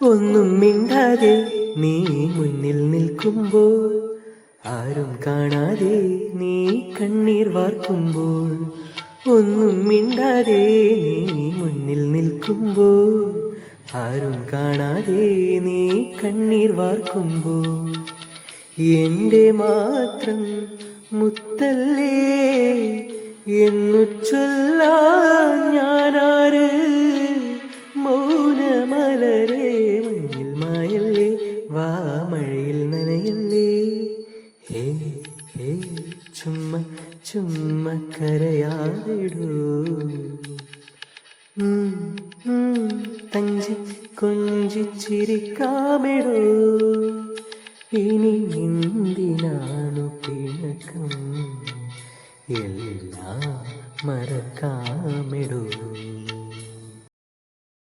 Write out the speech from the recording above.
ഒന്നും മിണ്ടാതെ നീ മുന്നിൽ നിൽക്കുമ്പോൾ, ആരും കാണാതെ നീ കണ്ണീർ വാർക്കുമ്പോൾ, ഒന്നും മിണ്ടാതെ നീ മുന്നിൽ നിൽക്കുമ്പോൾ, ആരും കാണാതെ നീ കണ്ണീർ വാർക്കുമ്പോൾ, എൻ്റെ മാത്രം മുത്തല്ലേ എന്നു ചൊല്ലാൻ ഞാനാര്? മൗനമലരേ മഞ്ഞിൽ മായല്ലേ, വാ മഴയിൽ നനയല്ലേ. ഹേ ഹേ ചുമ്മ ചുമ്മ കരയാതിടൂ, തഞ്ചി കൊഞ്ചിച്ചിരിക്കാമിടൂ. ഇനി എന്തിനാണു പിണക്കം, എല്ലാം മറക്കാമിടൂ.